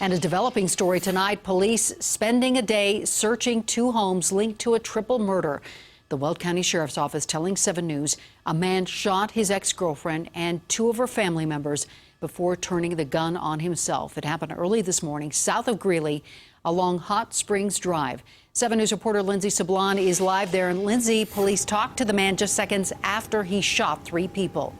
And a developing story tonight, police spending a day searching 2 homes linked to a triple murder. The Weld County Sheriff's Office telling 7 News a man shot his ex-girlfriend and 2 of her family members before turning the gun on himself. It happened early this morning south of Greeley along Hot Springs Drive. 7 News reporter Lindsay Sablon is live there. And Lindsay, police talked to the man just seconds after he shot 3 people.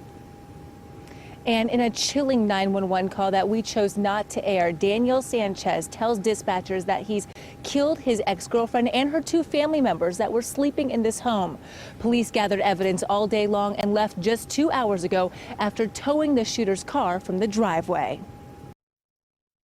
And in a chilling 911 call that we chose not to air, Daniel Sanchez tells dispatchers that he's killed his ex-girlfriend and her 2 family members that were sleeping in this home. Police gathered evidence all day long and left just 2 hours ago after towing the shooter's car from the driveway.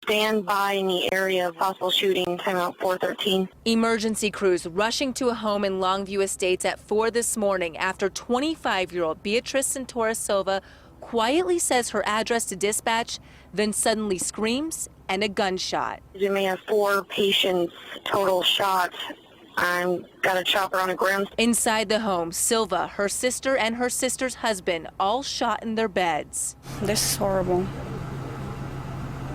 Stand by in the area of possible shooting, timeout 413. Emergency crews rushing to a home in Longview Estates at 4 this morning after 25-year-old Beatriz Cintora-Silva quietly says her address to dispatch, then suddenly screams and a gunshot. We may have 4 patients total shot. I've got a chopper on the ground. Inside the home, Silva, her sister, and her sister's husband all shot in their beds. This is horrible.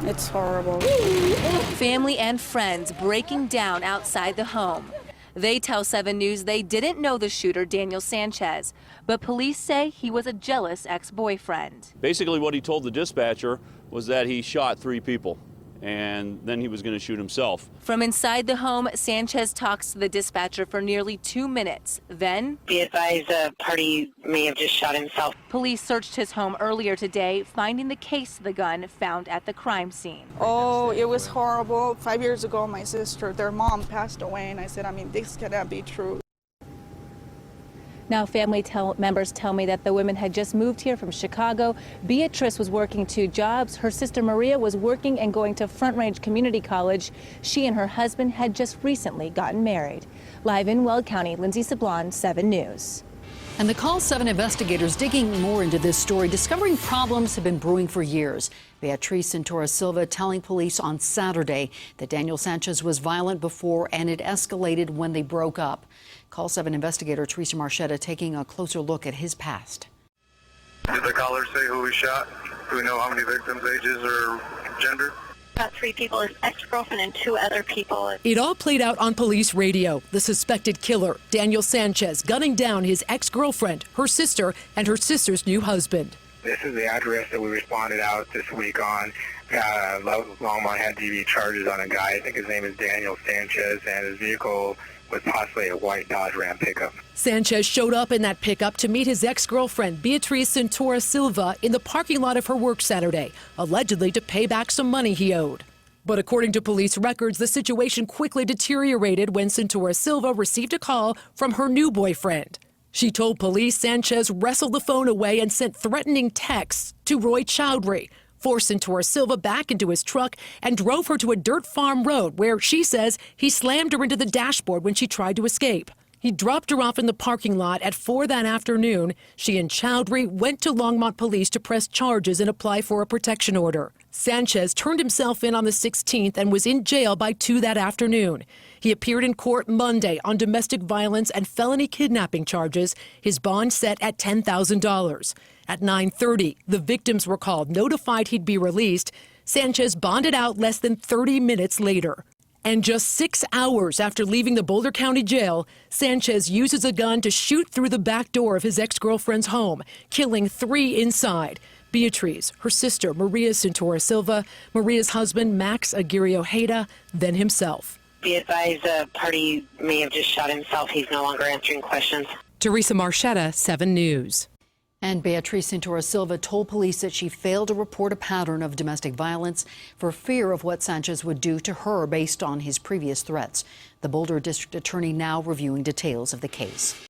It's horrible. Family and friends breaking down outside the home. They tell 7 News they didn't know the shooter, Daniel Sanchez, but police say he was a jealous ex-boyfriend. Basically what he told the dispatcher was that he shot 3 people and then he was going to shoot himself. From inside the home, Sanchez talks to the dispatcher for nearly 2 minutes. Then, Be advised, the party may have just shot himself. police searched his home earlier today, finding the case of the gun found at the crime scene. Oh, it was horrible. 5 years ago, my sister, their mom passed away, and I said, this cannot be true. Now, family members tell me that the women had just moved here from Chicago. Beatriz was working 2 jobs. Her sister Maria was working and going to Front Range Community College. She and her husband had just recently gotten married. Live in Weld County, Lindsay Sablon, 7 News. And the Call 7 investigators digging more into this story, discovering problems have been brewing for years. Beatriz Cintora-Silva telling police on Saturday that Daniel Sanchez was violent before and it escalated when they broke up. Call 7 investigator Teresa Marchetta taking a closer look at his past. Did the caller say who he shot? Do we know how many victims' ages or gender? About 3 people, his ex-girlfriend and 2 other people. It all played out on police radio. The suspected killer, Daniel Sanchez, gunning down his ex-girlfriend, her sister, and her sister's new husband. This is the address that we responded out this week on. Longmont had DV charges on a guy. I think his name is Daniel Sanchez, and his vehicle was possibly a white Dodge Ram pickup. Sanchez showed up in that pickup to meet his ex-girlfriend, Beatriz Cintora-Silva, in the parking lot of her work Saturday, allegedly to pay back some money he owed. But according to police records, the situation quickly deteriorated when Cintora-Silva received a call from her new boyfriend. She told police Sanchez wrestled the phone away and sent threatening texts to Roy Chowdhury, forced Cintora-Silva back into his truck and drove her to a dirt farm road where she says he slammed her into the dashboard when she tried to escape. He dropped her off in the parking lot at 4 that afternoon. She and Chowdhury went to Longmont Police to press charges and apply for a protection order. Sanchez turned himself in on the 16th and was in jail by 2 that afternoon. He appeared in court Monday on domestic violence and felony kidnapping charges, his bond set at $10,000. At 9:30, the victims were called, notified he'd be released. Sanchez bonded out less than 30 minutes later. And just 6 hours after leaving the Boulder County Jail, Sanchez uses a gun to shoot through the back door of his ex-girlfriend's home, killing 3 inside. Beatriz, her sister Maria Cintora-Silva, Maria's husband Max Aguirre Ojeda, then himself. Be advised, the party may have just shot himself. He's no longer answering questions. Teresa Marchetta, 7 News. And Beatriz Cintora-Silva told police that she failed to report a pattern of domestic violence for fear of what Sanchez would do to her based on his previous threats. The Boulder District Attorney now reviewing details of the case.